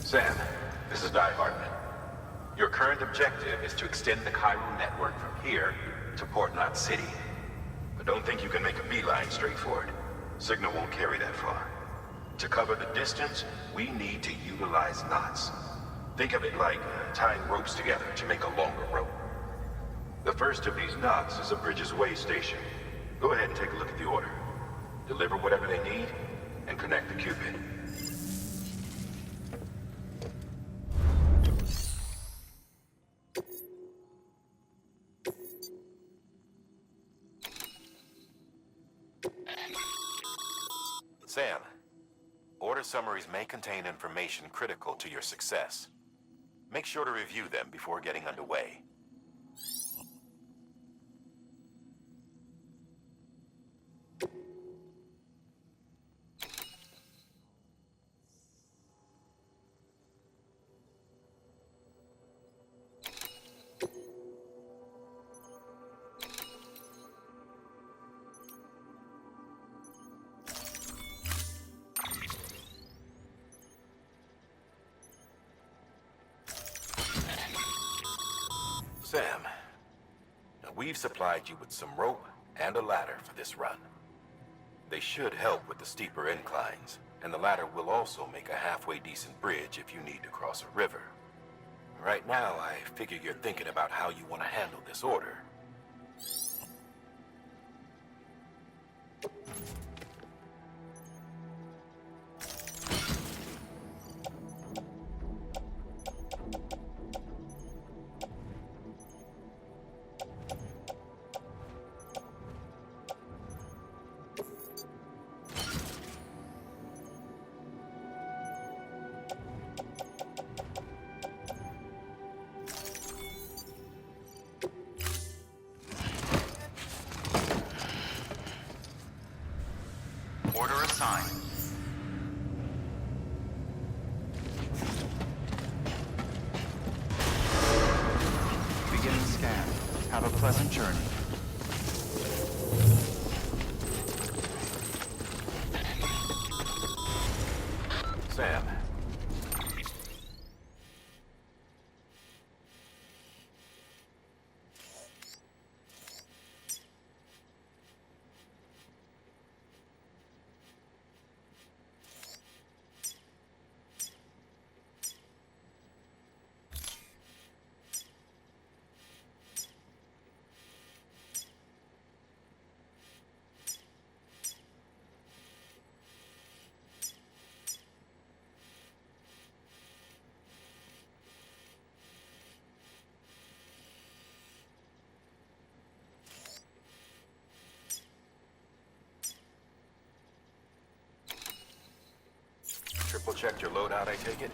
Sam, this is Di Hartman. Your current objective is to extend the chiral network from here to Port Knot City. But don't think you can make a beeline straight for it. Signal won't carry that far. To cover the distance, we need to utilize knots. Think of it like tying ropes together to make a longer rope. The first of these knots is a Bridges Way station. Go ahead and take a look at the order. Deliver whatever they need, and connect the Cupid. Sam, order summaries may contain information critical to your success. Make sure to review them before getting underway. Sam, now we've supplied you with some rope and a ladder for this run. They should help with the steeper inclines, and the ladder will also make a halfway decent bridge if you need to cross a river. Right now, I figure you're thinking about how you want to handle this order. Order assigned. Beginning scan. Have a pleasant journey. Sam. Triple checked your loadout, I take it?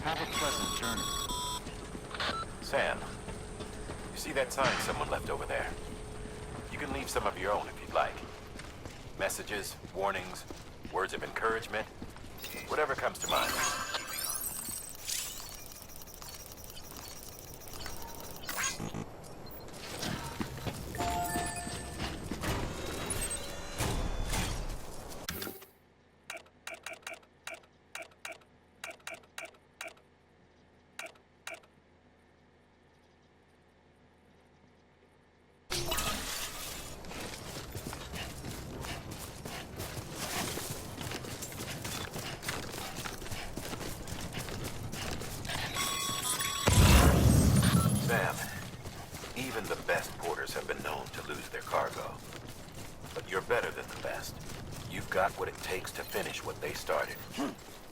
Have a pleasant journey. Sam, you see that sign someone left over there? You can leave some of your own if you'd like. Messages, warnings, words of encouragement, whatever comes to mind. Sam, even the best porters have been known to lose their cargo. But you're better than the best. You've got what it takes to finish what they started.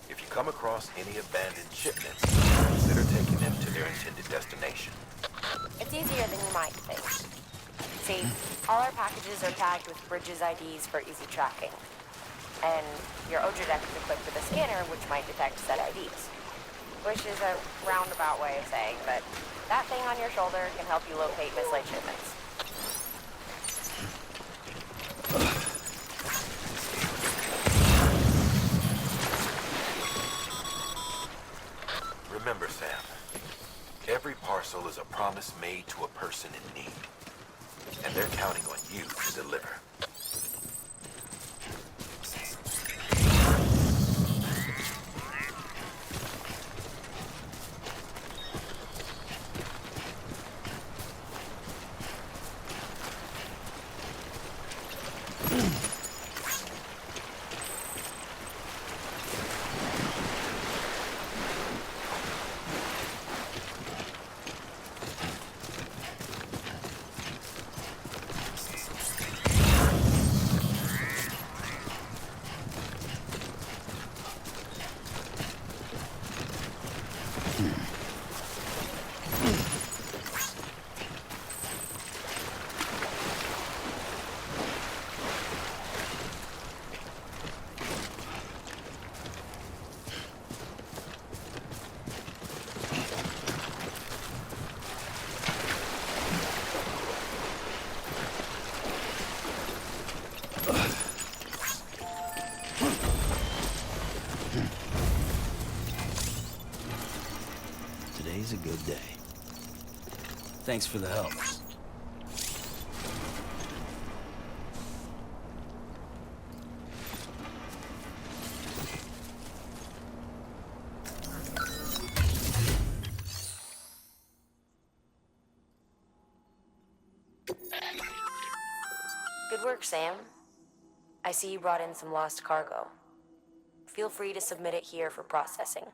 If you come across any abandoned shipments, consider taking them to their intended destination. It's easier than you might think. See, all our packages are tagged with Bridges IDs for easy tracking. And your Odra deck is equipped with a scanner which might detect said IDs. which is a roundabout way of saying, but that thing on your shoulder can help you locate mislaid shipments. Remember, Sam, every parcel is a promise made to a person in need, and they're counting on you to deliver. Today's a good day. Thanks for the help. Good work, Sam. I see you brought in some lost cargo. Feel free to submit it here for processing.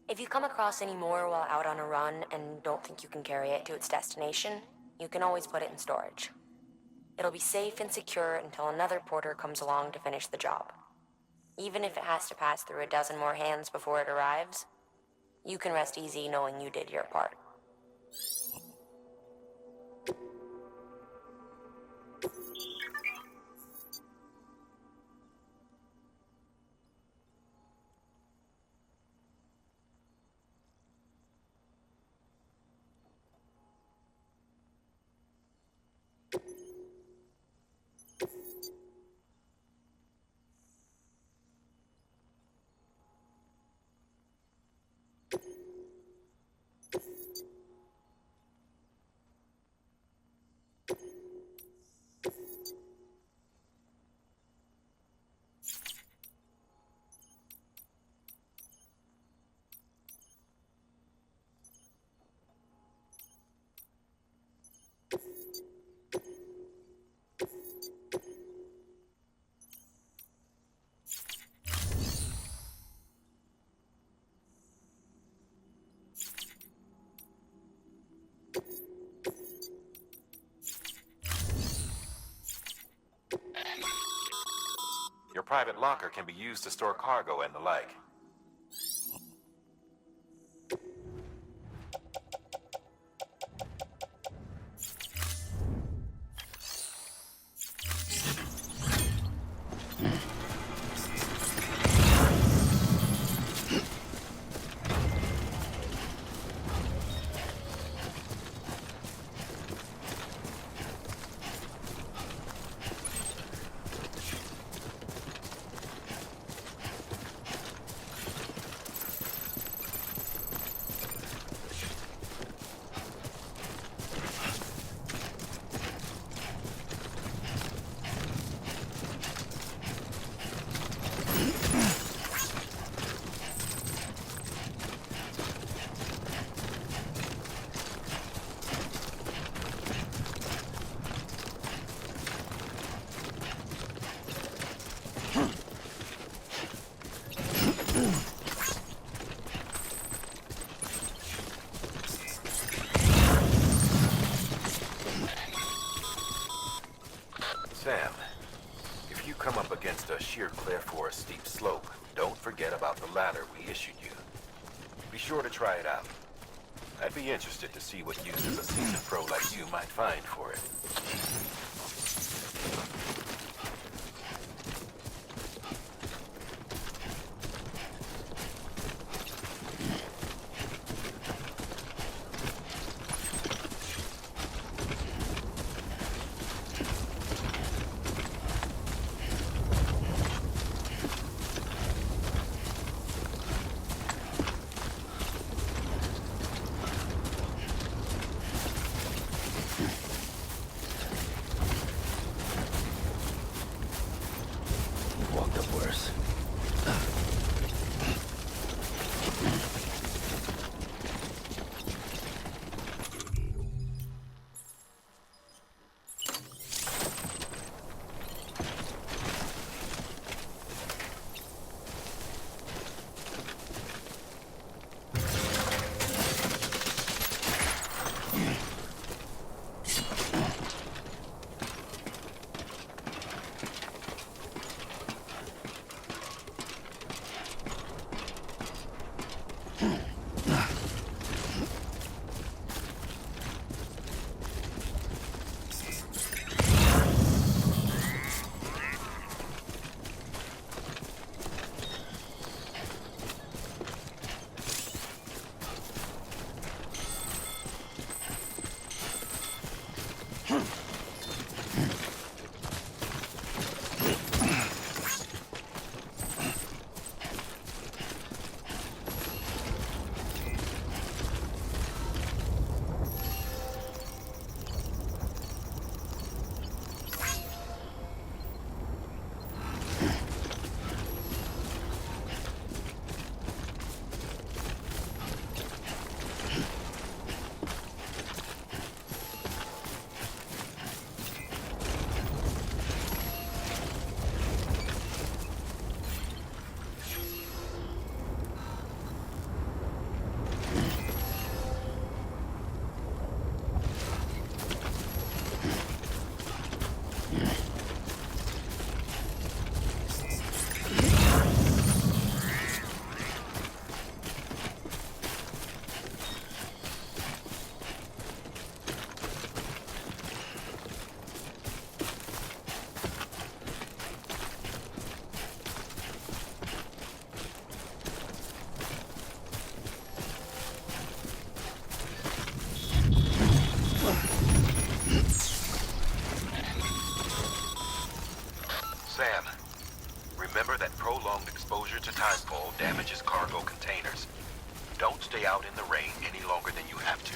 If you come across any more while out on a run and don't think you can carry it to its destination, you can always put it in storage. It'll be safe and secure until another porter comes along to finish the job. Even if it has to pass through a dozen more hands before it arrives, you can rest easy knowing you did your part. Your private locker can be used to store cargo and the like. Sam, if you come up against a sheer cliff or a steep slope, don't forget about the ladder we issued you. Be sure to try it out. I'd be interested to see what uses a seasoned pro like you might find for it. containers. Don't stay out in the rain any longer than you have to.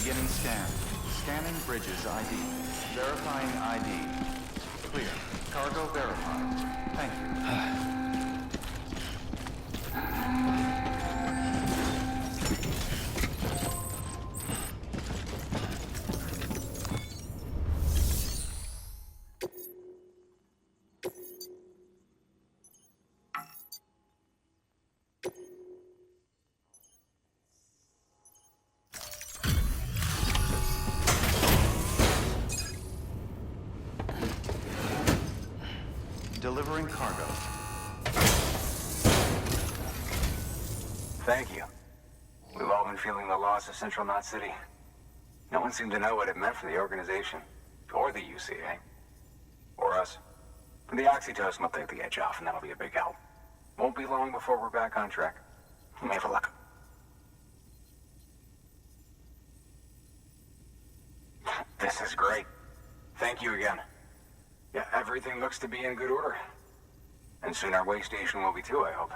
Beginning scan. Scanning bridges ID. Verifying ID. Clear. Cargo verified. Thank you. Delivering cargo. Thank you. We've all been feeling the loss of Central Knot City. No one seemed to know what it meant for the organization, or the UCA, or us. The oxytocin will take the edge off, and that'll be a big help. Won't be long before we're back on track. You may have a luck. This is great. Thank you again. Yeah, everything looks to be in good order. And soon our way station will be too, I hope.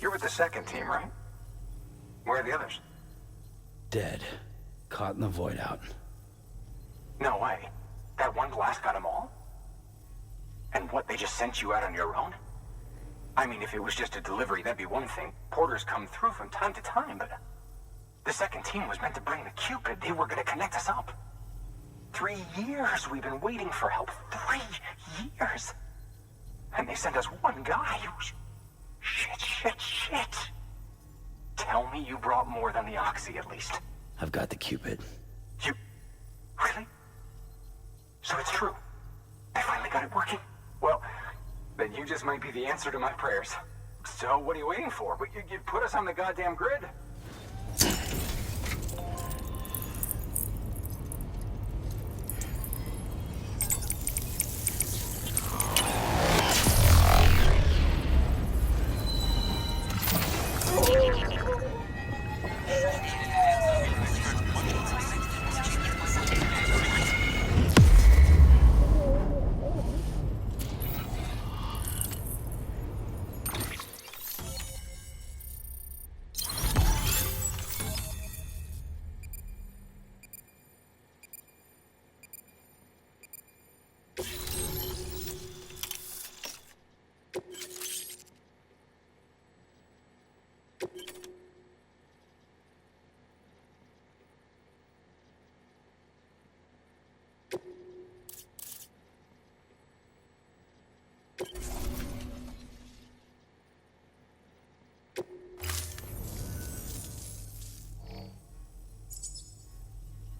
You're with the second team, right? Where are the others? Dead. Caught in the void out. No way. That one blast got them all? And what, they just sent you out on your own? I mean, if it was just a delivery, that'd be one thing. Porters come through from time to time, but... The second team was meant to bring the Cupid. They were gonna connect us up. 3 years we've been waiting for help. 3 years! And they sent us one guy who's... Shit. Tell me you brought more than the Oxy, at least. I've got the Cupid. You... Really? So it's true. They finally got it working. Well, then you just might be the answer to my prayers. So what are you waiting for? You put us on the goddamn grid.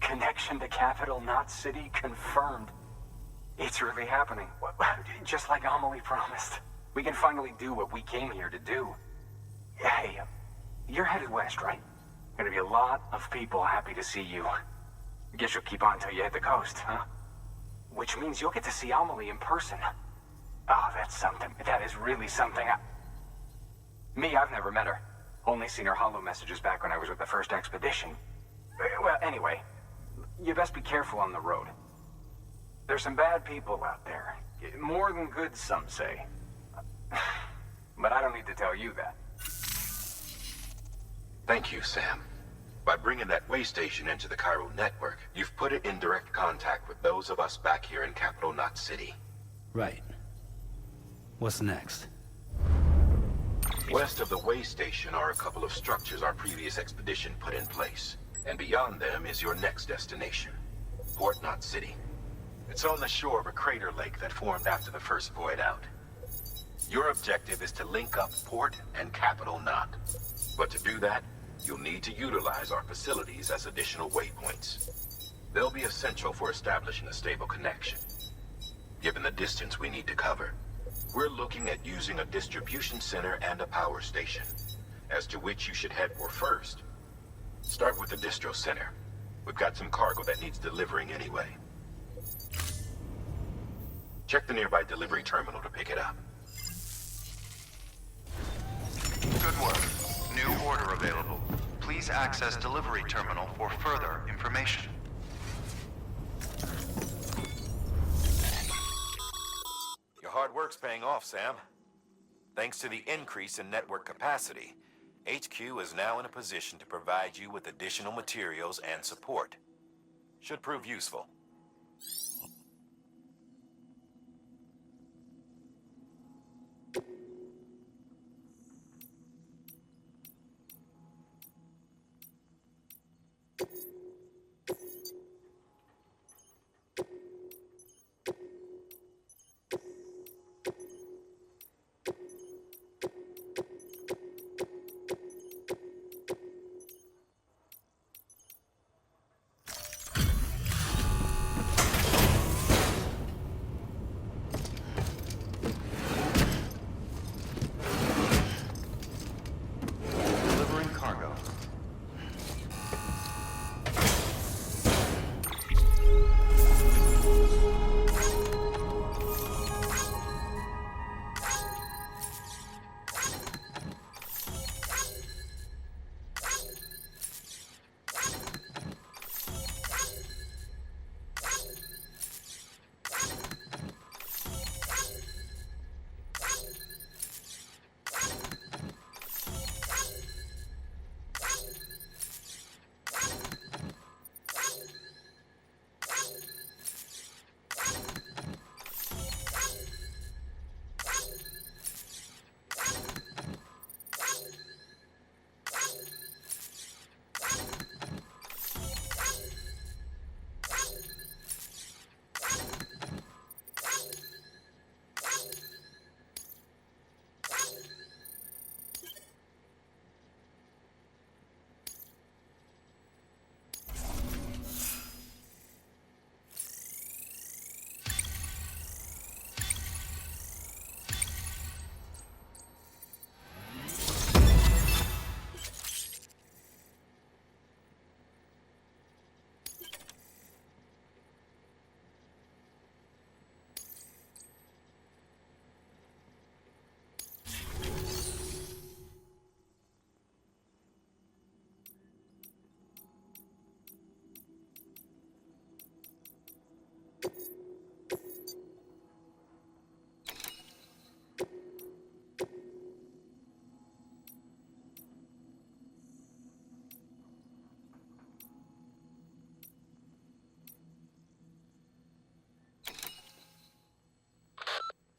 Connection to Capital Knot City confirmed. It's really happening. Just like Amelie promised. We can finally do what we came here to do. Hey, you're headed west, right? Gonna be a lot of people happy to see you. Guess you'll keep on till you hit the coast, huh? Which means you'll get to see Amelie in person. Oh, that's something. That is really something. I've never met her. Only seen her holo messages back when I was with the first expedition. Well, anyway, you best be careful on the road. There's some bad people out there. More than good, some say. But I don't need to tell you that. Thank you, Sam. By bringing that way station into the Cairo network, you've put it in direct contact with those of us back here in Capital Knot City. Right. What's next? West of the way station are a couple of structures our previous expedition put in place. And beyond them is your next destination, Port Knot City. It's on the shore of a crater lake that formed after the first void out. Your objective is to link up Port and Capital Knot. But to do that, you'll need to utilize our facilities as additional waypoints. They'll be essential for establishing a stable connection. Given the distance we need to cover, we're looking at using a distribution center and a power station, as to which you should head for first. Start with the distro center. We've got some cargo that needs delivering anyway. Check the nearby delivery terminal to pick it up. Good work. New order available. Please access delivery terminal for further information. Your hard work's paying off, Sam. Thanks to the increase in network capacity, HQ is now in a position to provide you with additional materials and support. Should prove useful. Delivering cargo.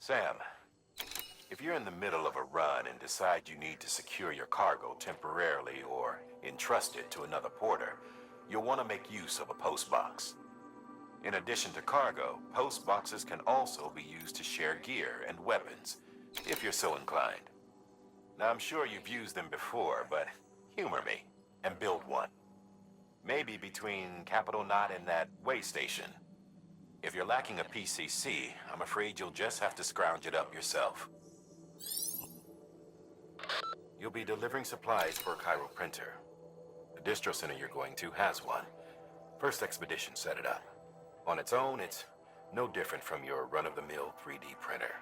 Sam, if you're in the middle of a run and decide you need to secure your cargo temporarily or entrust it to another porter, you'll want to make use of a post box. In addition to cargo, post boxes can also be used to share gear and weapons, if you're so inclined. Now, I'm sure you've used them before, but humor me and build one. Maybe between Capital Knot and that way station. If you're lacking a PCC, I'm afraid you'll just have to scrounge it up yourself. You'll be delivering supplies for a Cairo printer. The distro center you're going to has one. First expedition set it up. On its own, it's no different from your run-of-the-mill 3D printer.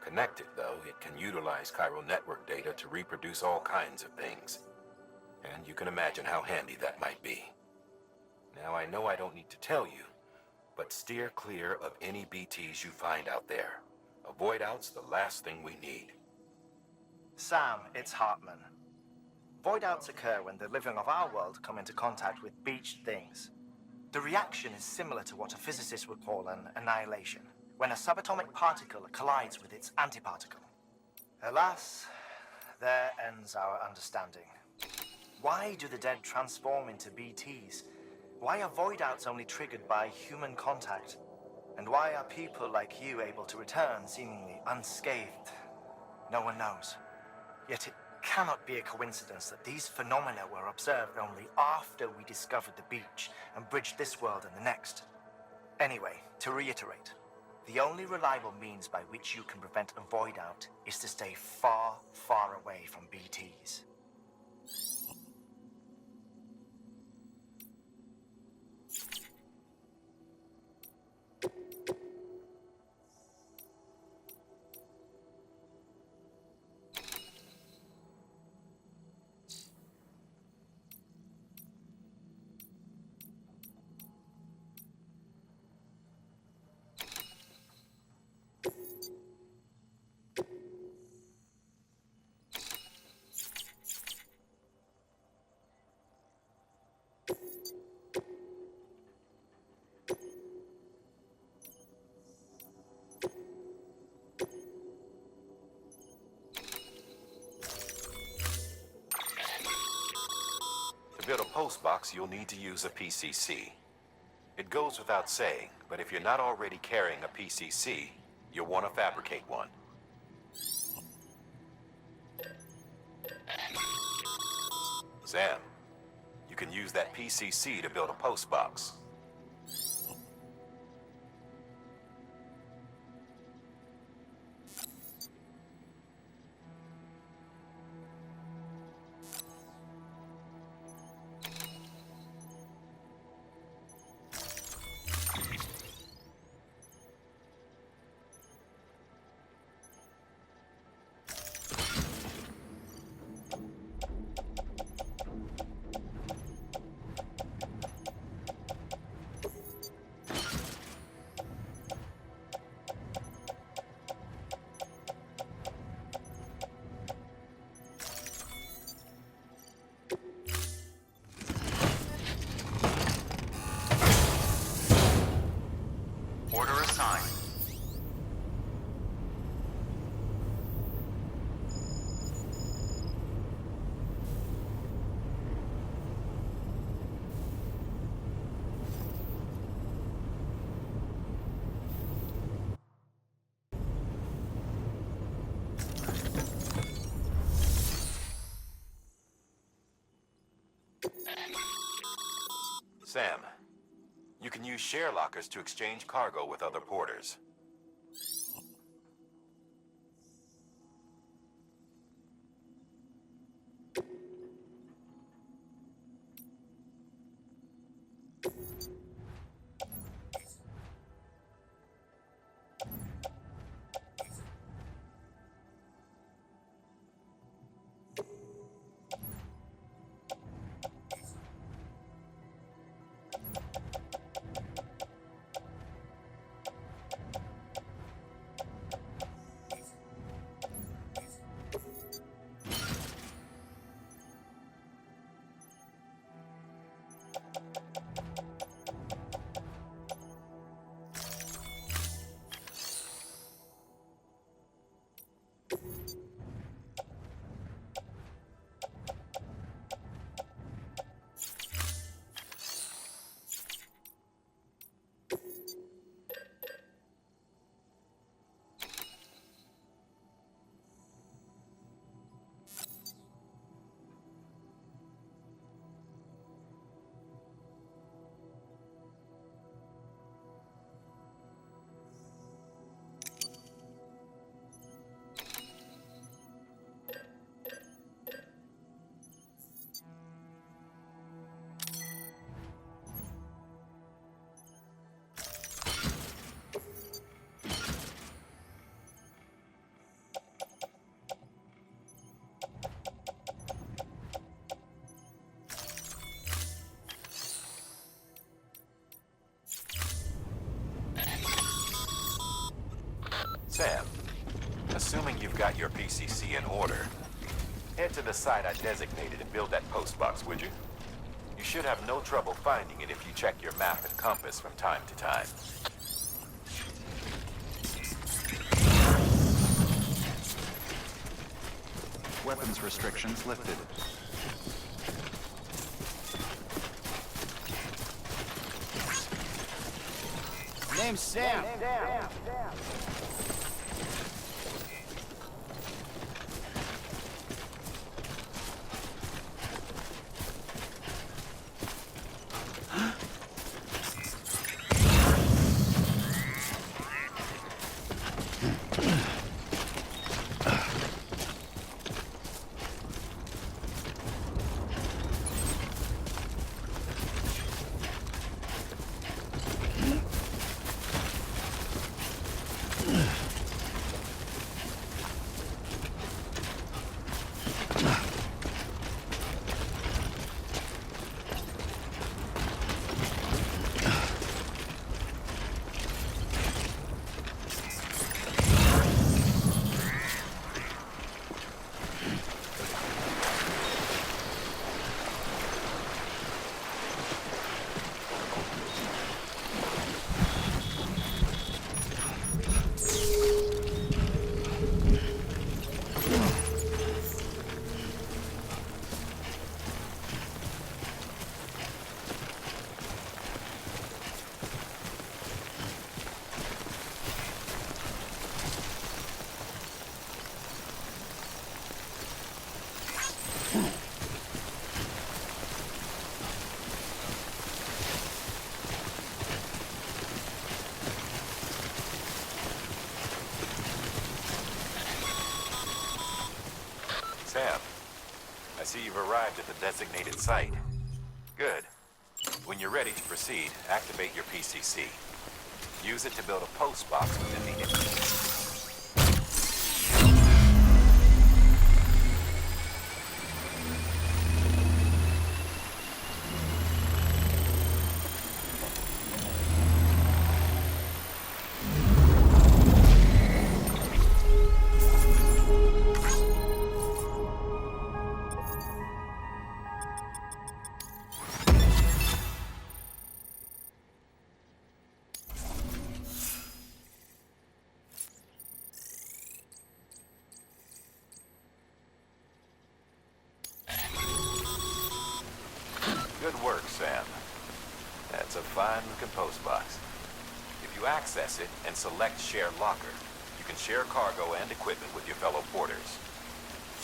Connected, though, it can utilize Cairo network data to reproduce all kinds of things. And you can imagine how handy that might be. Now, I know I don't need to tell you, but steer clear of any BTs you find out there. Avoid out's the last thing we need. Sam, it's Hartman. Void outs occur when the living of our world come into contact with beached things. The reaction is similar to what a physicist would call an annihilation, when a subatomic particle collides with its antiparticle. Alas, there ends our understanding. Why do the dead transform into BTs? Why are void outs only triggered by human contact? And why are people like you able to return seemingly unscathed? No one knows. Yet it cannot be a coincidence that these phenomena were observed only after we discovered the beach and bridged this world and the next. Anyway, to reiterate, the only reliable means by which you can prevent a void out is to stay far, far away from BTs. To build a post box, you'll need to use a PCC. It goes without saying, but if you're not already carrying a PCC, you'll want to fabricate one. Sam, you can use that PCC to build a post box. Order assigned. Sam, you can use share lockers to exchange cargo with other porters. Sam, assuming you've got your PCC in order, head to the site I designated and build that post box, would you? You should have no trouble finding it if you check your map and compass from time to time. Weapons restrictions lifted. Name's Sam. Sam, I see you've arrived at the designated site. Good. When you're ready to proceed, activate your PCC. Use it to build a post box within the entrance. Good work, Sam. That's a fine-looking post box. If you access it and select Share Locker, you can share cargo and equipment with your fellow porters.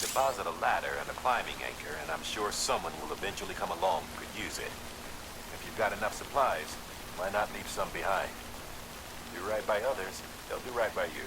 Deposit a ladder and a climbing anchor, and I'm sure someone will eventually come along who could use it. If you've got enough supplies, why not leave some behind? Do right by others, they'll do right by you.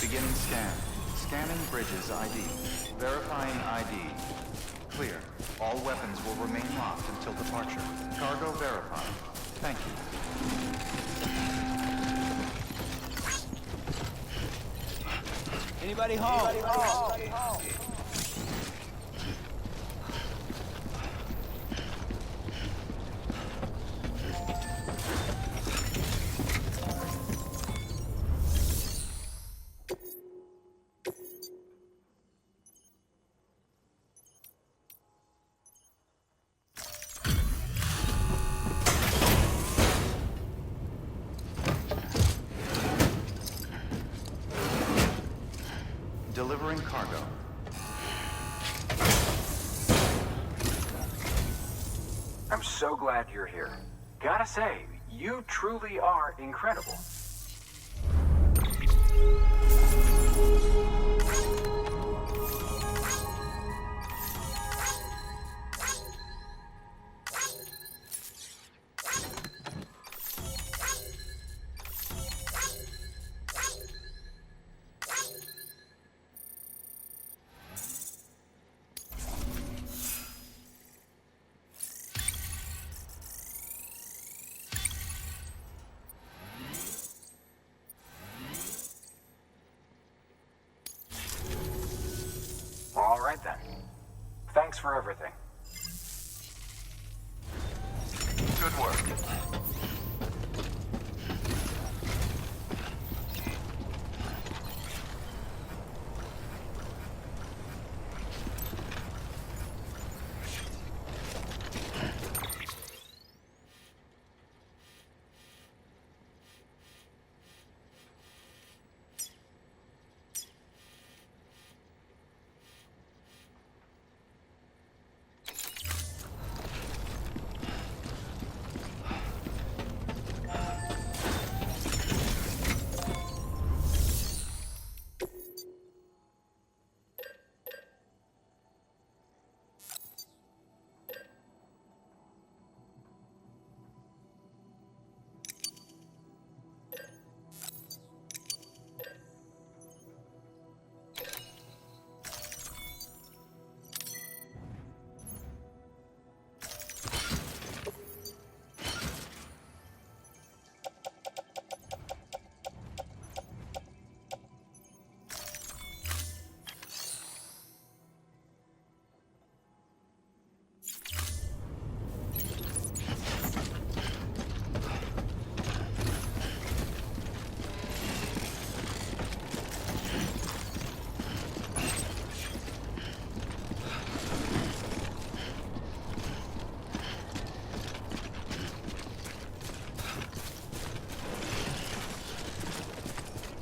Beginning scan. Scanning bridges ID. Verifying ID. Clear. All weapons will remain locked until departure. Cargo verified. Thank you. Anybody home? delivering cargo. I'm so glad you're here. Gotta say, you truly are incredible. All right then. Thanks for everything. Good work.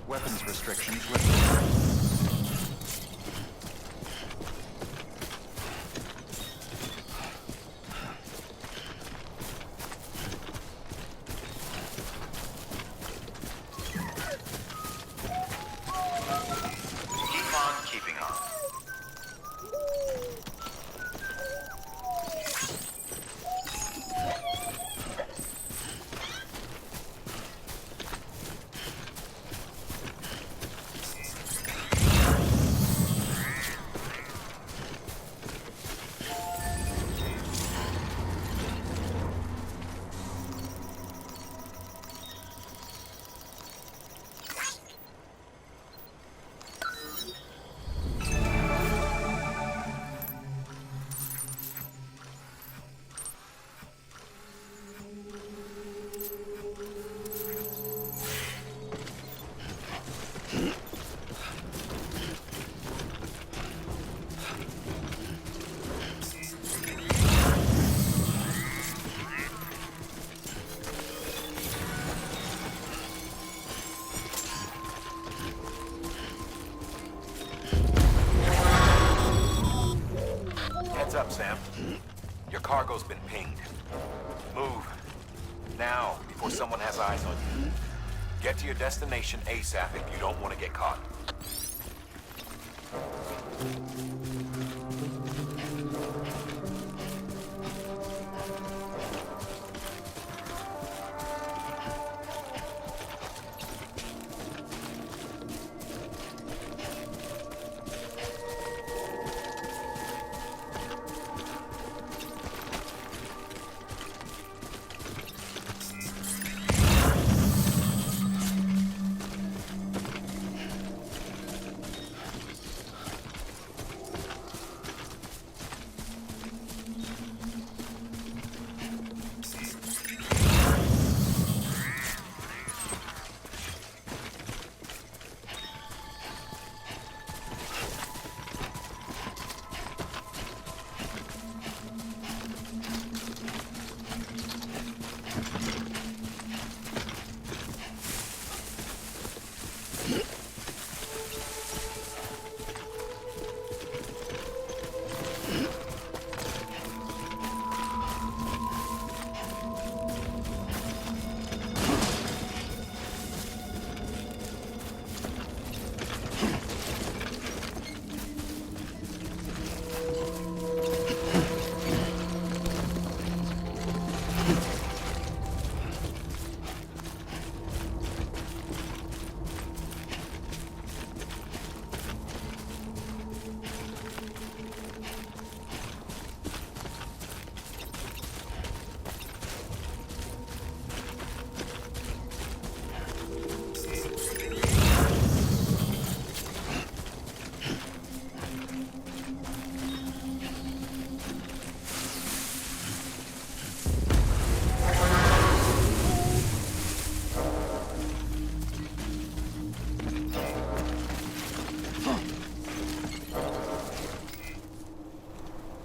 Weapons restrictions lifted. Keep on keeping on. Heads up, Sam. Your cargo's been pinged. Move. Now, before someone has eyes on you. Get to your destination ASAP if you don't want to get caught.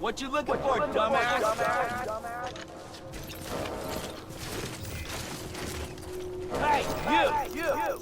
What you looking for, dumbass? Hey, you!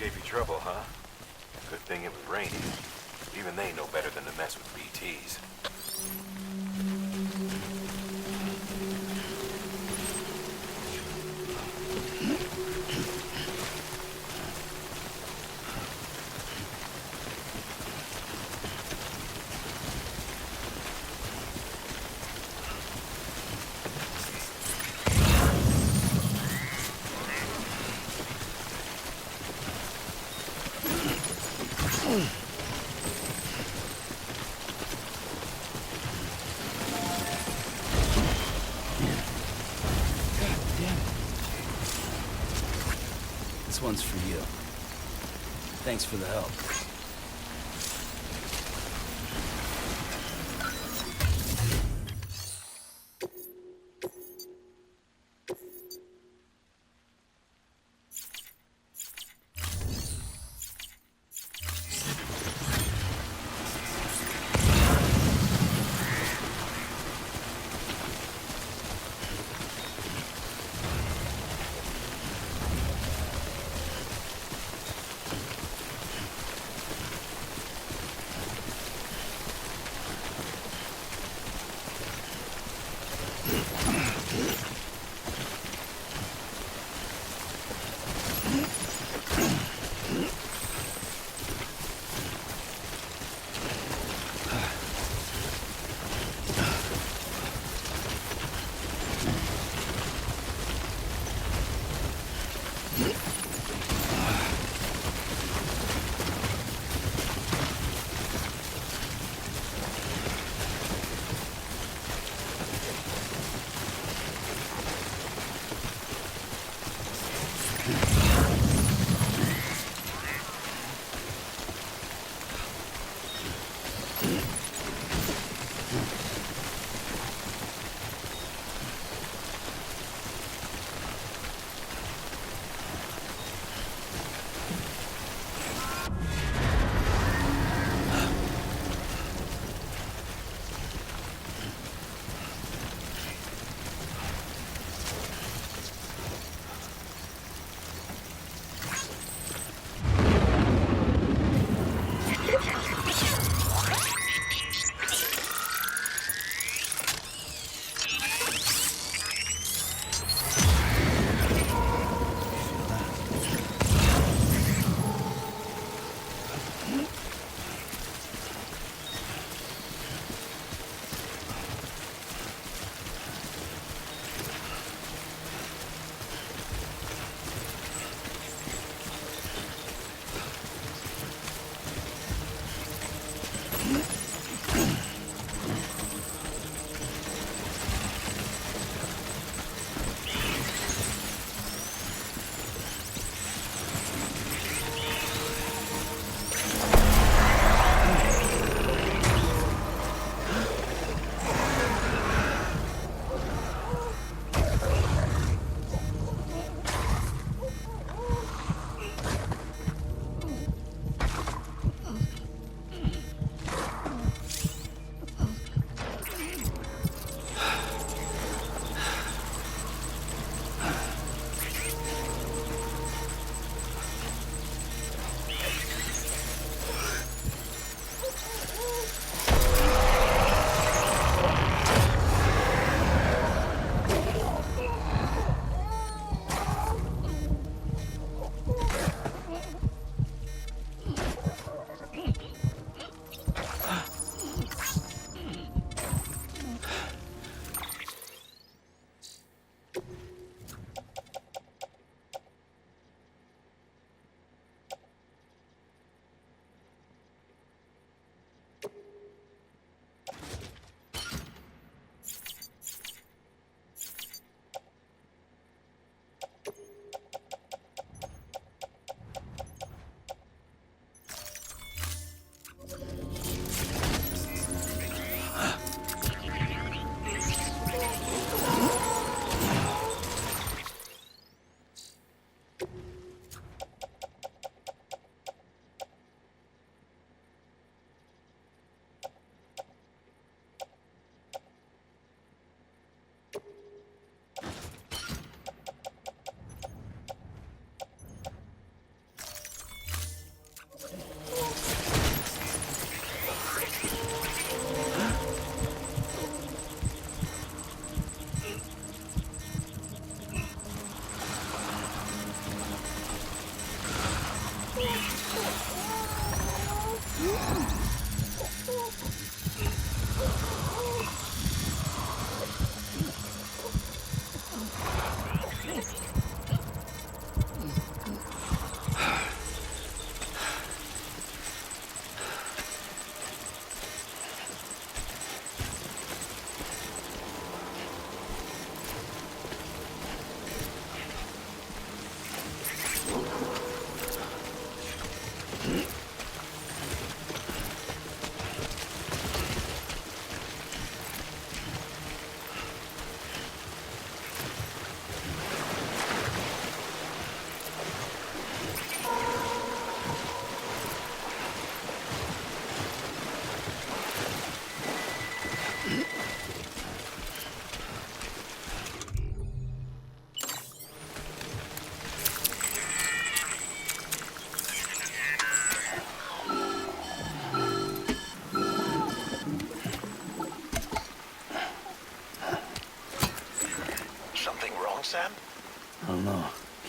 Gave you trouble, huh? Good thing it was raining. Even they know better than to mess with BTs. This one's for you. Thanks for the help.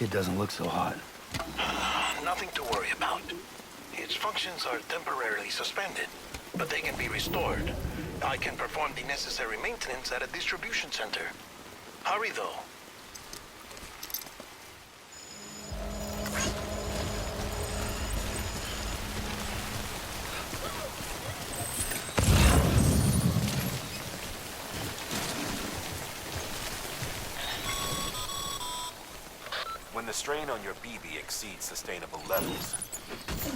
Kid doesn't look so hot. Nothing to worry about. Its functions are temporarily suspended, but they can be restored. I can perform the necessary maintenance at a distribution center. Hurry, though. When the strain on your BB exceeds sustainable levels,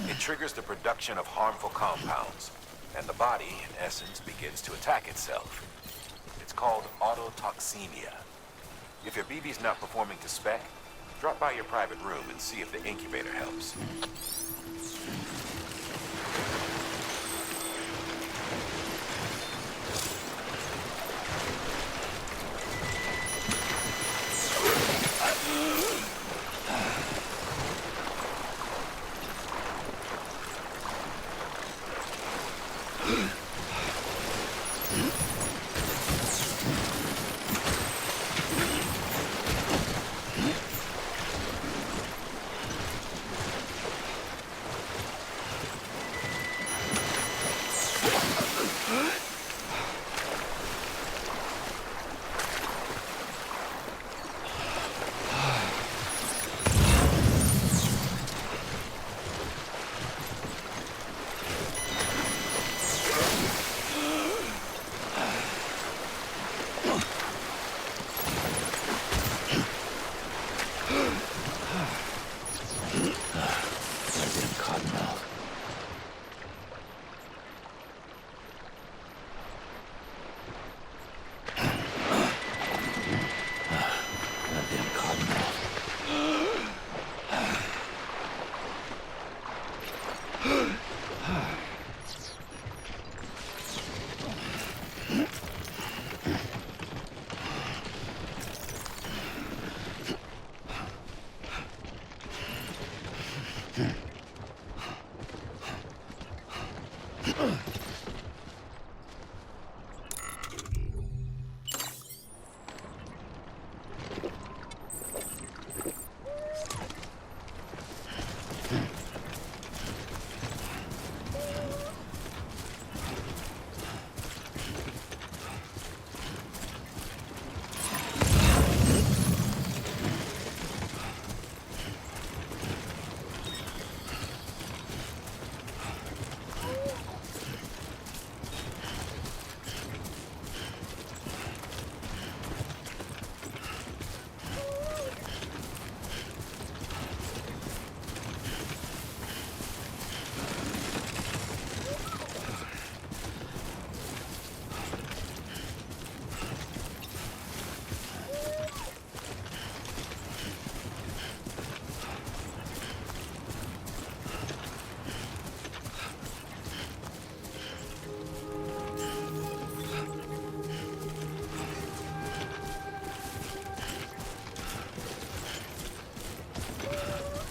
it triggers the production of harmful compounds, and the body, in essence, begins to attack itself. It's called autotoxemia. If your BB's not performing to spec, drop by your private room and see if the incubator helps.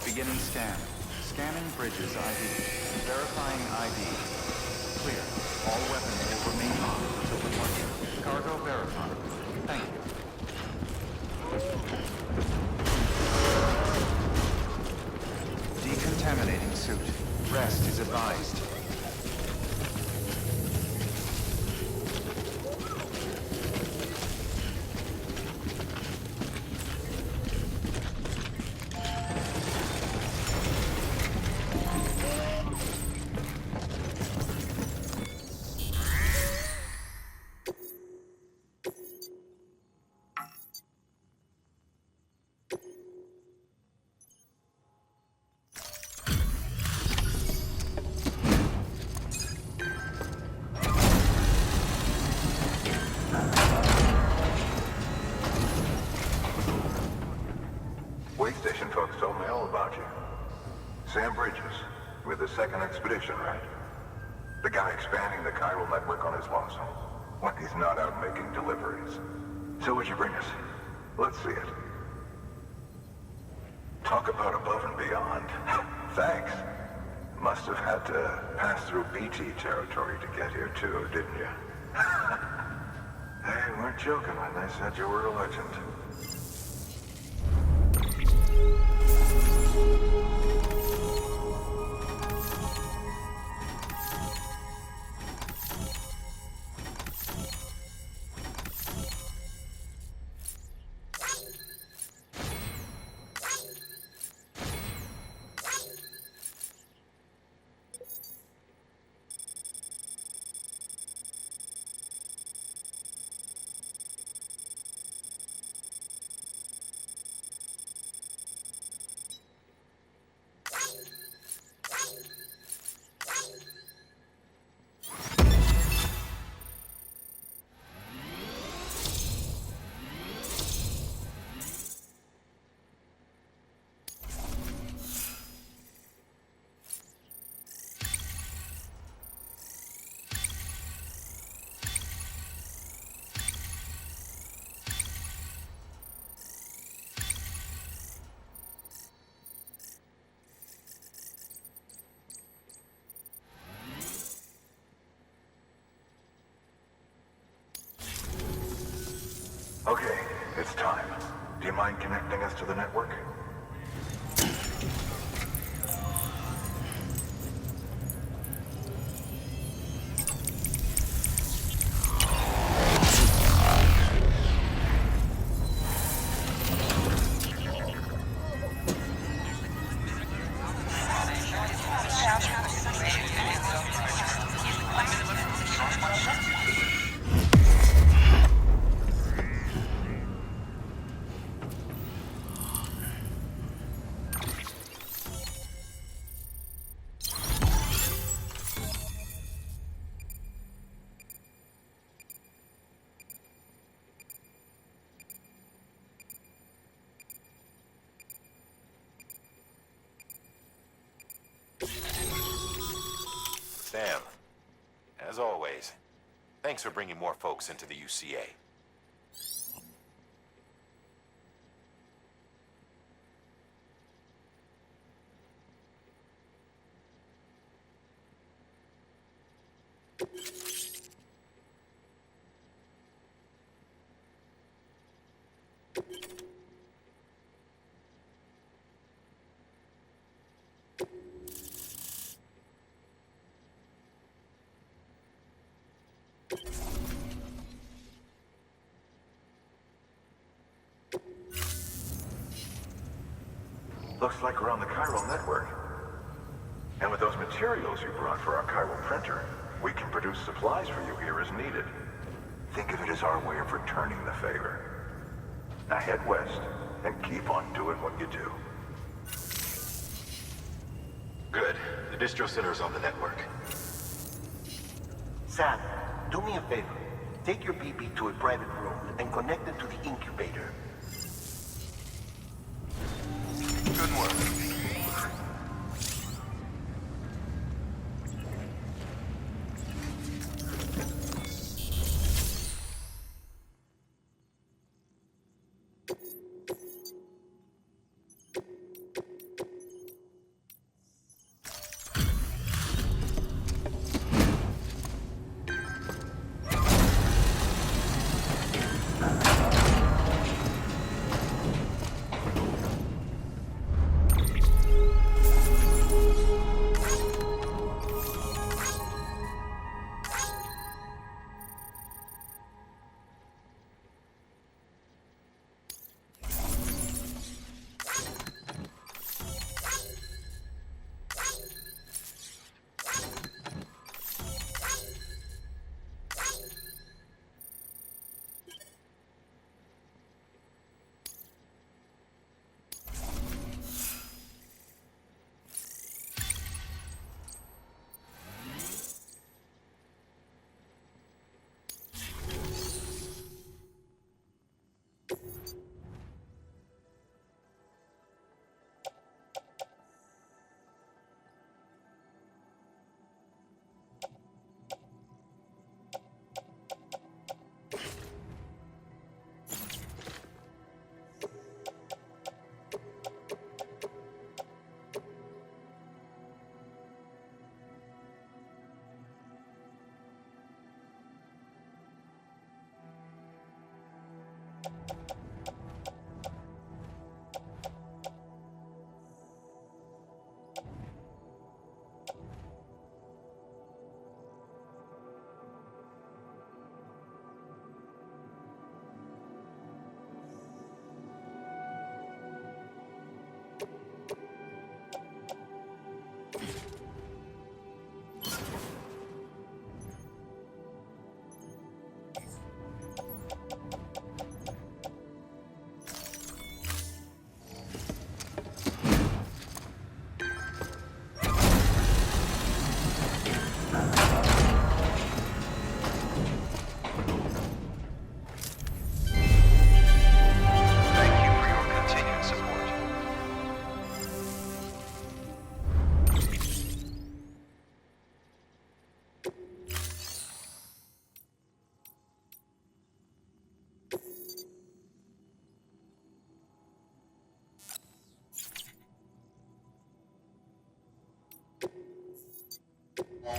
Beginning scan. Scanning bridges ID. Verifying ID. Clear. All weapons will remain locked until departure. Cargo verified. Thank you. Decontaminating suit. Rest is advised. Station folks told me all about you. Sam Bridges, with the second expedition, right? The guy expanding the chiral network on his lonesome. When he's not out making deliveries. So what'd you bring us? Let's see it. Talk about above and beyond. Thanks. Must have had to pass through BT territory to get here too, didn't you? They weren't joking when they said you were a legend. you mind connecting us to the network? Sam, as always, thanks for bringing more folks into the UCA. Looks like we're on the chiral network. And with those materials you brought for our chiral printer, we can produce supplies for you here as needed. Think of it as our way of returning the favor. Now head west and keep on doing what you do. Good. The distro center is on the network. Sam, do me a favor. Take your BB to a private room and connect it to the incubator. Good work.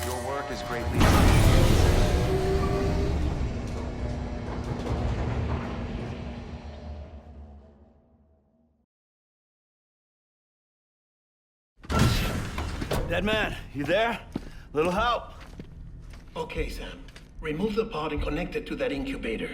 Your work is greatly appreciated. Dead man, you there? Little help? Okay, Sam. Remove the pod and connect it to that incubator.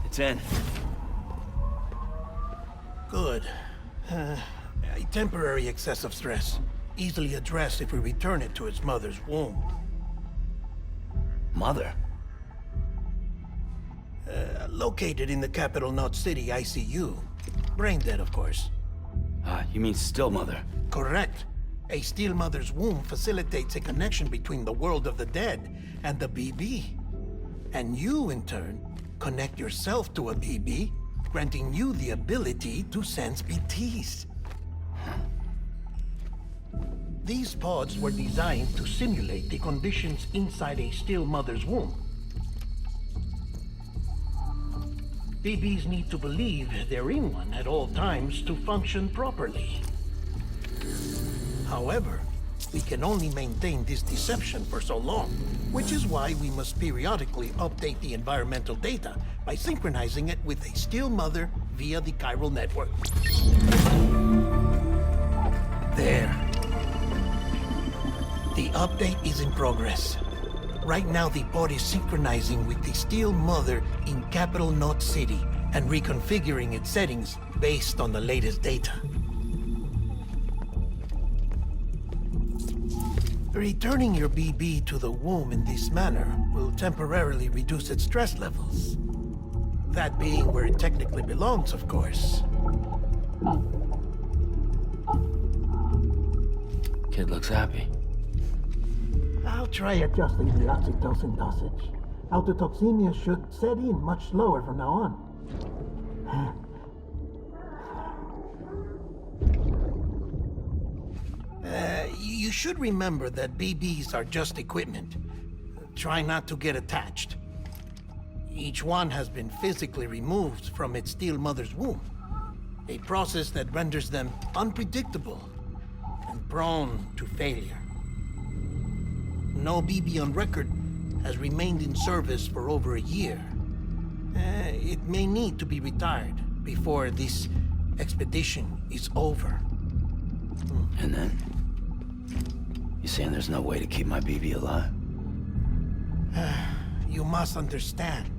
It's in. Good. A temporary excessive stress. Easily addressed if we return it to its mother's womb. Mother? Located in the capital Knot City ICU. Brain dead, of course. You mean still mother? Correct. A still mother's womb facilitates a connection between the world of the dead and the BB. And you, in turn, connect yourself to a BB, granting you the ability to sense BTs. These pods were designed to simulate the conditions inside a still mother's womb. BBs need to believe they're in one at all times to function properly. However, we can only maintain this deception for so long, which is why we must periodically update the environmental data by synchronizing it with a still mother via the chiral network. There. The update is in progress. Right now, the pod is synchronizing with the still mother in capital Knot City and reconfiguring its settings based on the latest data. Returning your BB to the womb in this manner will temporarily reduce its stress levels. That being where it technically belongs, of course. Kid looks happy. I'll try adjusting the oxytocin dosage. Autotoxemia should set in much slower from now on. You should remember that BBs are just equipment. Try not to get attached. Each one has been physically removed from its still mother's womb. A process that renders them unpredictable and prone to failure. No BB on record has remained in service for over a year. It may need to be retired before this expedition is over. And then? You saying there's no way to keep my BB alive? You must understand,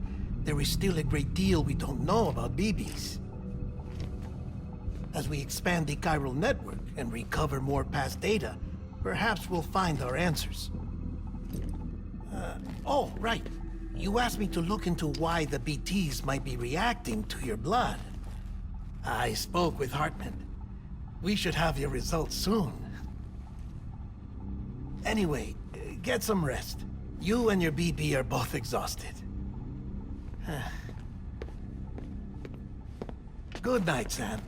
there is still a great deal we don't know about BBs. As we expand the chiral network and recover more past data, perhaps we'll find our answers. Oh, right. You asked me to look into why the BTs might be reacting to your blood. I spoke with Hartman. We should have your results soon. Anyway, get some rest. You and your BB are both exhausted. Good night, Sam.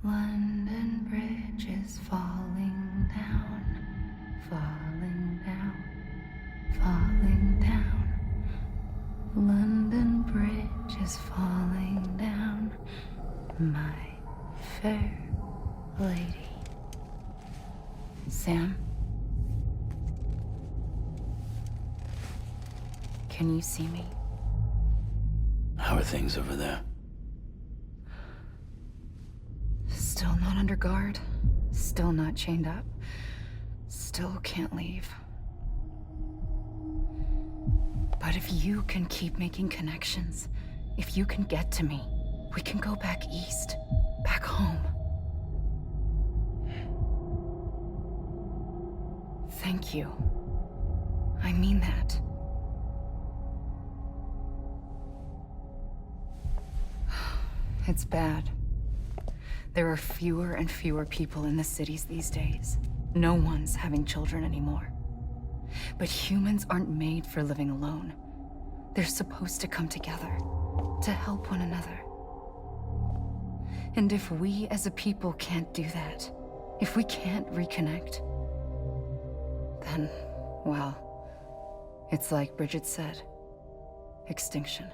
London Bridge is falling down, falling down, falling down. London Bridge is falling down, my fair lady. Sam? Can you see me? How are things over there? Still not under guard. Still not chained up. Still can't leave. But if you can keep making connections, if you can get to me, we can go back east. Back home. Thank you. I mean that. It's bad. There are fewer and fewer people in the cities these days. No one's having children anymore. But humans aren't made for living alone. They're supposed to come together, to help one another. And if we as a people can't do that, if we can't reconnect, then, well, it's like Bridget said, extinction.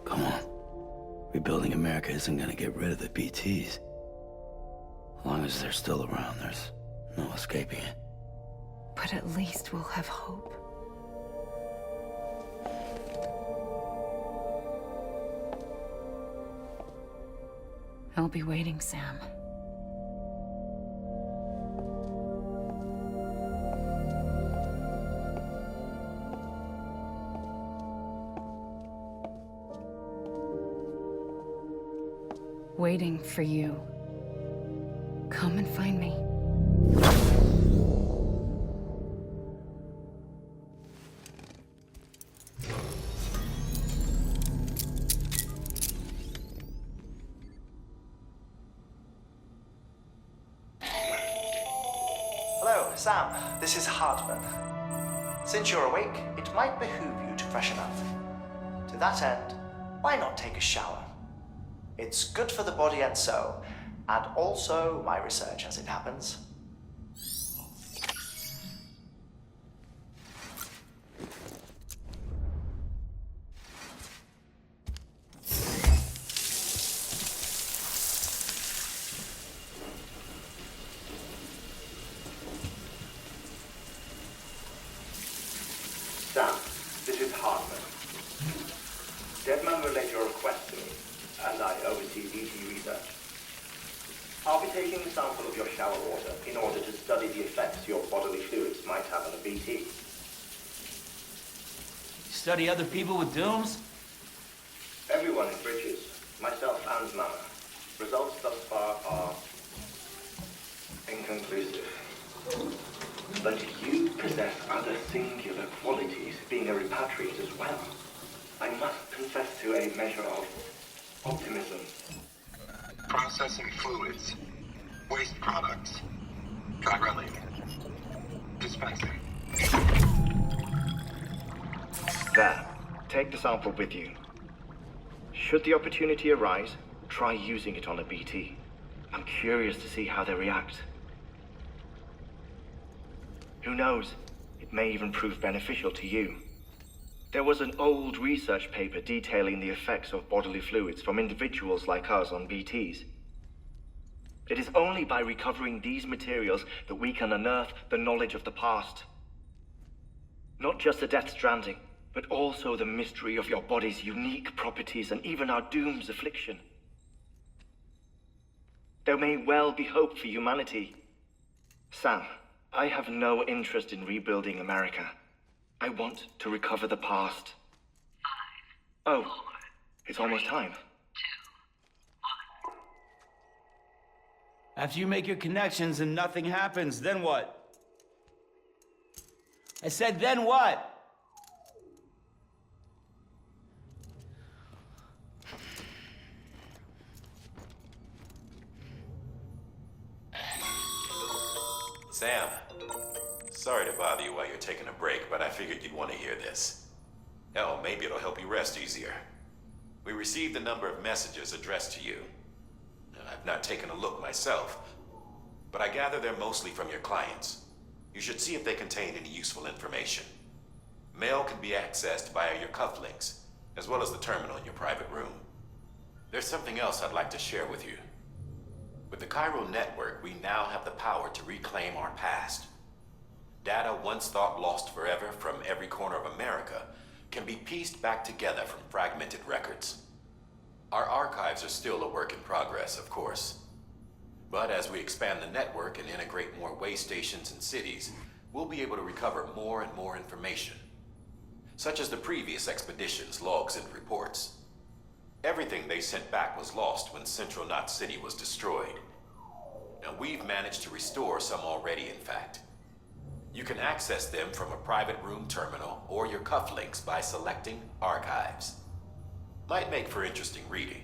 Come on. Rebuilding America isn't gonna get rid of the BTs. As long as they're still around, there's no escaping it. But at least we'll have hope. I'll be waiting, Sam. Waiting for you. Come and find me. Hello, Sam. This is Hartman. Since you're awake, it might behoove you to freshen up. To that end, why not take a shower? It's good for the body and soul, and also my research as it happens. Sam, this is Hartman. Deadman relayed your request to me, and I oversee BT research. I'll be taking a sample of your shower water in order to study the effects your bodily fluids might have on a BT. Study other people with dooms? Everyone in Bridges, myself and Mama. Results thus far are inconclusive. But you possess other singular qualities, being a repatriate as well. I must confess to a measure of optimism. Processing fluids. Waste products. Chirelling. Dispensing. There. Take the sample with you. Should the opportunity arise, try using it on a BT. I'm curious to see how they react. Who knows? It may even prove beneficial to you. There was an old research paper detailing the effects of bodily fluids from individuals like us on BTs. It is only by recovering these materials that we can unearth the knowledge of the past. Not just the Death Stranding, but also the mystery of your body's unique properties and even our doom's affliction. There may well be hope for humanity. Sam, I have no interest in rebuilding America. I want to recover the past. 5, oh, 4, it's almost time. 2, 1. After you make your connections and nothing happens, then what? I said, then what? Sam, sorry to bother you while you're taking a break, but I figured you'd want to hear this. Hell, maybe it'll help you rest easier. We received a number of messages addressed to you. I've not taken a look myself, but I gather they're mostly from your clients. You should see if they contain any useful information. Mail can be accessed via your cufflinks, as well as the terminal in your private room. There's something else I'd like to share with you. With the Chiral network, we now have the power to reclaim our past. Data once thought lost forever from every corner of America can be pieced back together from fragmented records. Our archives are still a work in progress, of course. But as we expand the network and integrate more way stations and cities, we'll be able to recover more and more information, such as the previous expedition's logs and reports. Everything they sent back was lost when Central Knot City was destroyed. Now we've managed to restore some already, in fact. You can access them from a private room terminal or your cufflinks by selecting Archives. Might make for interesting reading.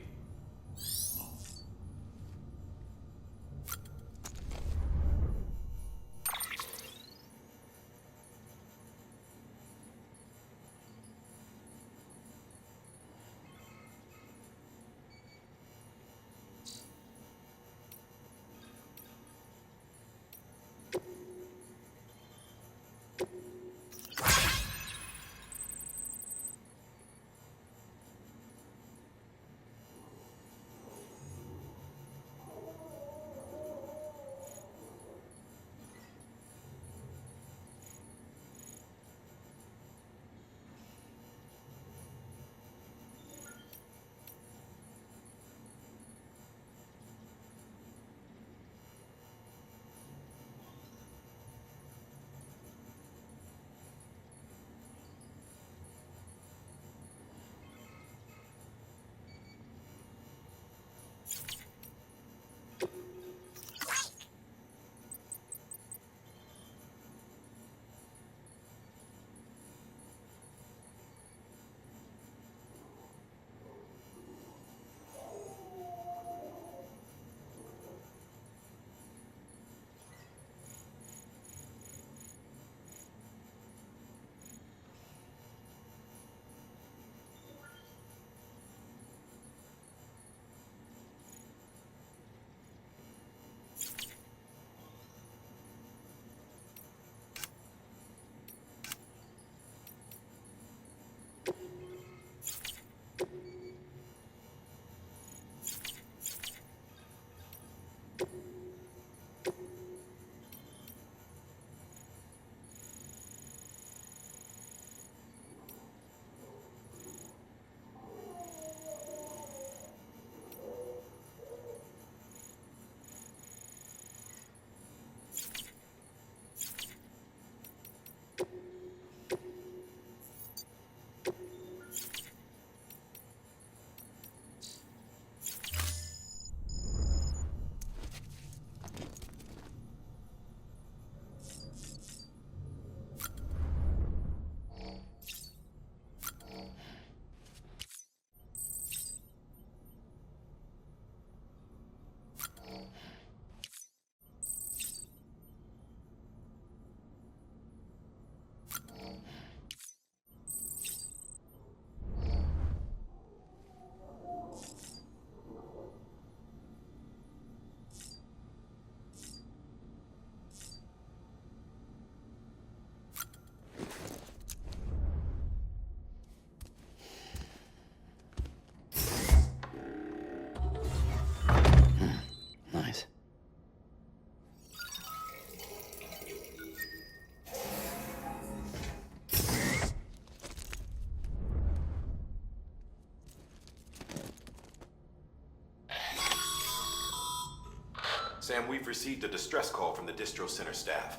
Sam, we've received a distress call from the distro center staff.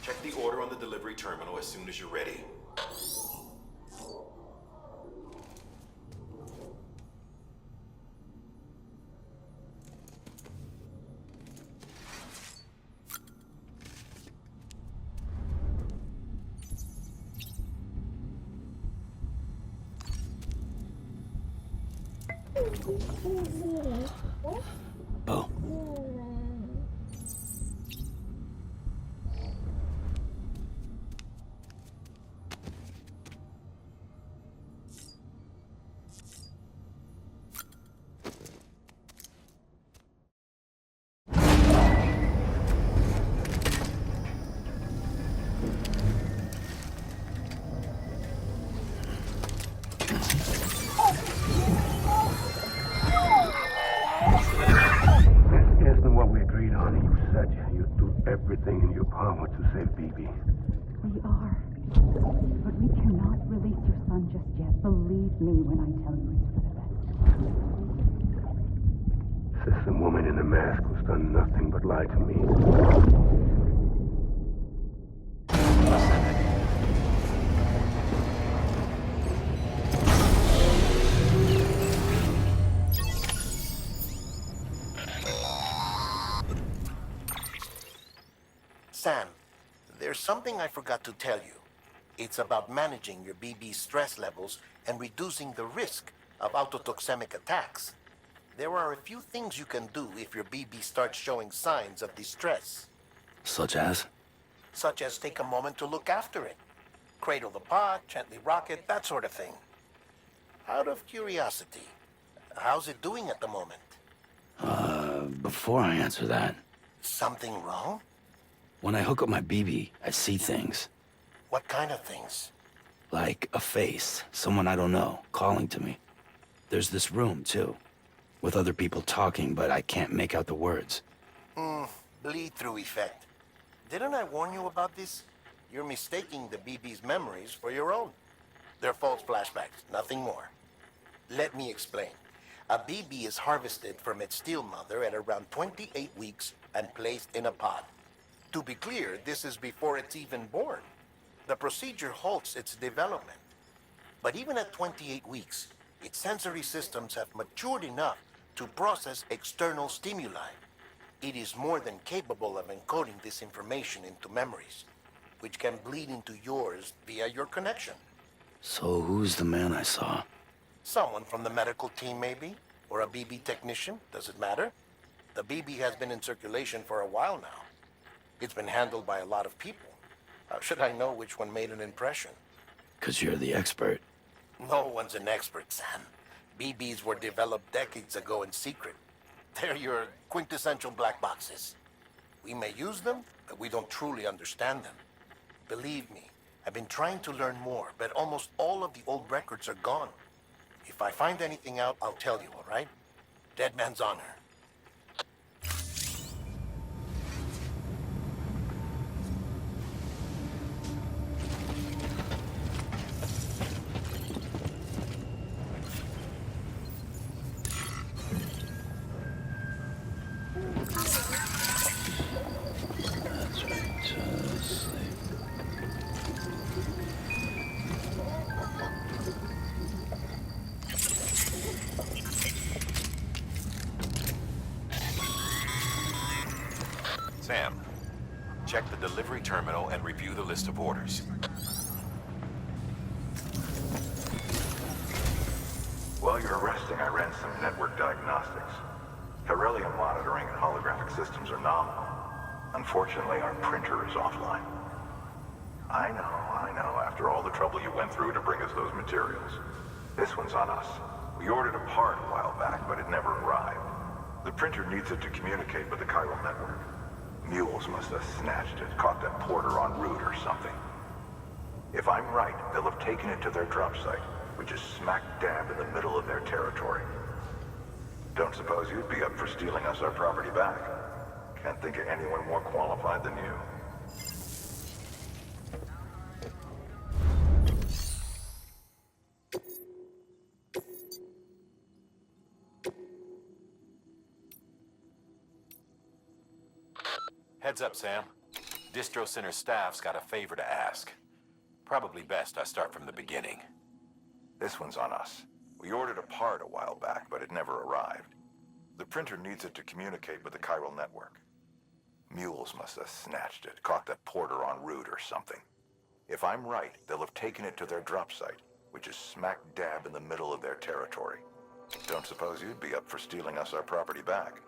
Check the order on the delivery terminal as soon as you're ready. Oh. Isn't what we agreed on. You said you'd do everything in your power to save BB. We are. But we cannot release your son just yet. Believe me when I tell you it's for the best. Says some woman in a mask who's done nothing but lie to me. Sam, there's something I forgot to tell you. It's about managing your BB stress levels and reducing the risk of autotoxemic attacks. There are a few things you can do if your BB starts showing signs of distress. Such as? Such as take a moment to look after it. Cradle the pot, gently rock it, that sort of thing. Out of curiosity, how's it doing at the moment? Before I answer that, Something wrong? when I hook up my BB, I see things. What kind of things? Like a face, someone I don't know, calling to me. There's this room, too, with other people talking, but I can't make out the words. Bleed-through effect. Didn't I warn you about this? You're mistaking the BB's memories for your own. They're false flashbacks, nothing more. Let me explain. A BB is harvested from its steel mother at around 28 weeks and placed in a pod. To be clear, this is before it's even born. The procedure halts its development. But even at 28 weeks, its sensory systems have matured enough to process external stimuli. It is more than capable of encoding this information into memories, which can bleed into yours via your connection. So who's the man I saw? Someone from the medical team, maybe? Or a BB technician? Does it matter? The BB has been in circulation for a while now. It's been handled by a lot of people. How should I know which one made an impression? 'Cause you're the expert. No one's an expert, Sam. BBs were developed decades ago in secret. They're your quintessential black boxes. We may use them, but we don't truly understand them. Believe me, I've been trying to learn more, but almost all of the old records are gone. If I find anything out, I'll tell you, all right? Dead man's honor. That's right, just sleep. Sam, check the delivery terminal and review the list of orders. While you're resting, I ran some network diagnostics. Beryllium monitoring and holographic systems are nominal. Unfortunately, our printer is offline. I know. After all the trouble you went through to bring us those materials. This one's on us. We ordered a part a while back, but it never arrived. The printer needs it to communicate with the chiral network. Mules must have snatched it, caught that porter en route or something. If I'm right, they'll have taken it to their drop site, which is smack dab in the middle of their territory. Don't suppose you'd be up for stealing us our property back? Can't think of anyone more qualified than you. Heads up, Sam. Distro Center staff's got a favor to ask. Probably best I start from the beginning. This one's on us. We ordered a part a while back, but it never arrived. The printer needs it to communicate with the chiral network. Mules must have snatched it, caught the porter en route or something. If I'm right, they'll have taken it to their drop site, which is smack dab in the middle of their territory. Don't suppose you'd be up for stealing us our property back.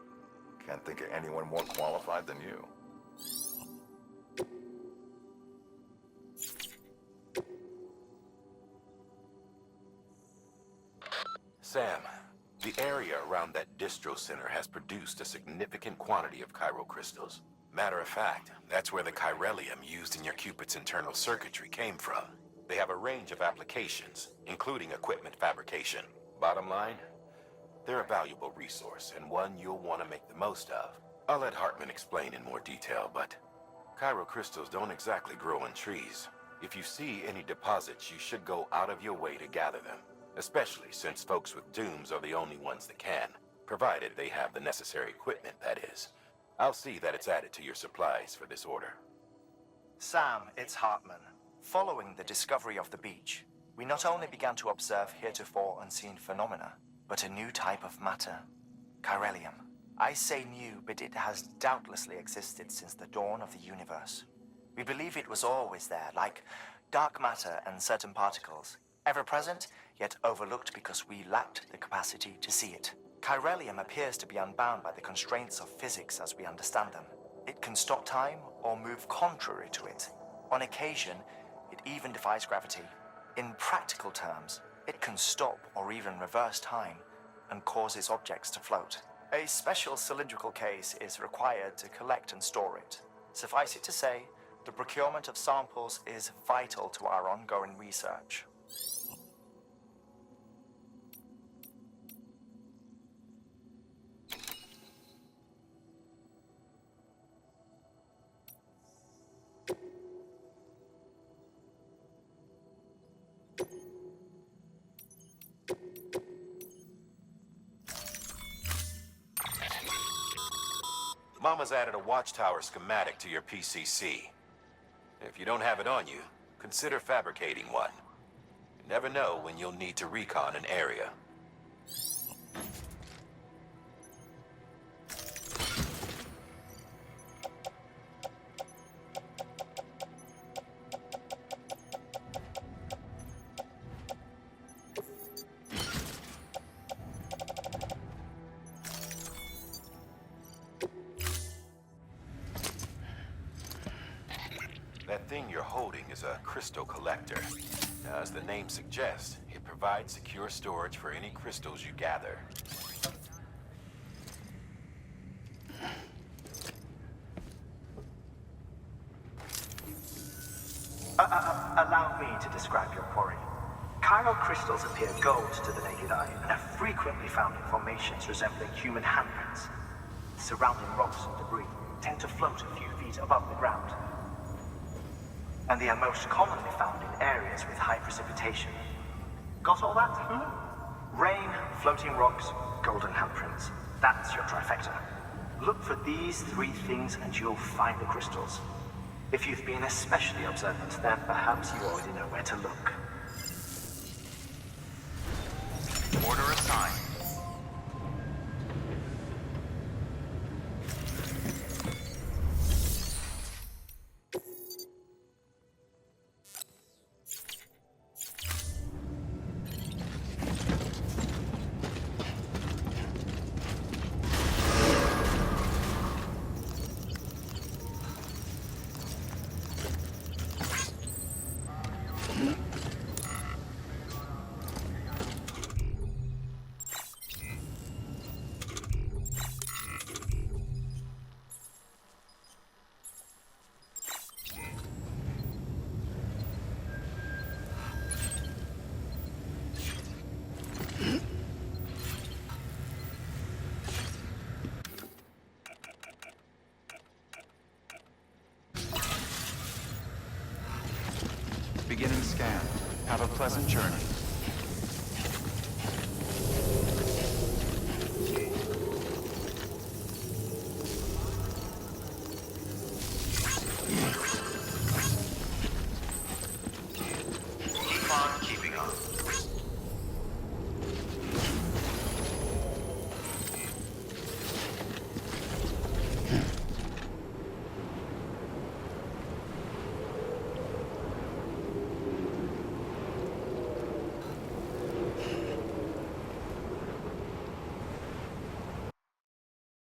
Can't think of anyone more qualified than you. Sam, the area around that distro center has produced a significant quantity of chiral crystals. Matter of fact, that's where the chiralium used in your Cupid's internal circuitry came from. They have a range of applications, including equipment fabrication. Bottom line, they're a valuable resource and one you'll want to make the most of. I'll let Hartman explain in more detail, but chiral crystals don't exactly grow on trees. If you see any deposits, you should go out of your way to gather them. Especially since folks with dooms are the only ones that can, provided they have the necessary equipment, that is. I'll see that it's added to your supplies for this order. Sam, it's Hartman. Following the discovery of the beach, we not only began to observe heretofore unseen phenomena, but a new type of matter, chiralium. I say new, but it has doubtlessly existed since the dawn of the universe. We believe it was always there, like dark matter and certain particles, ever present, yet overlooked because we lacked the capacity to see it. Chiralium appears to be unbound by the constraints of physics as we understand them. It can stop time or move contrary to it. On occasion, it even defies gravity. In practical terms, it can stop or even reverse time and causes objects to float. A special cylindrical case is required to collect and store it. Suffice it to say, the procurement of samples is vital to our ongoing research. Mama's added a watchtower schematic to your PCC. If you don't have it on you, consider fabricating one. You never know when you'll need to recon an area. That thing you're holding is a crystal collector. Now, as the name suggests, it provides secure storage for any crystals you gather. Allow me to describe your quarry. Chiral crystals appear gold to the naked eye and are frequently found in formations resembling human handprints. Surrounding rocks and debris tend to float a few feet above the ground. And they are most commonly found in areas with high precipitation. Got all that? Rain, floating rocks, golden handprints. That's your trifecta. Look for these three things and you'll find the crystals. If you've been especially observant, then perhaps you already know where to look. Order assigned. Beginning scan. Have a pleasant journey.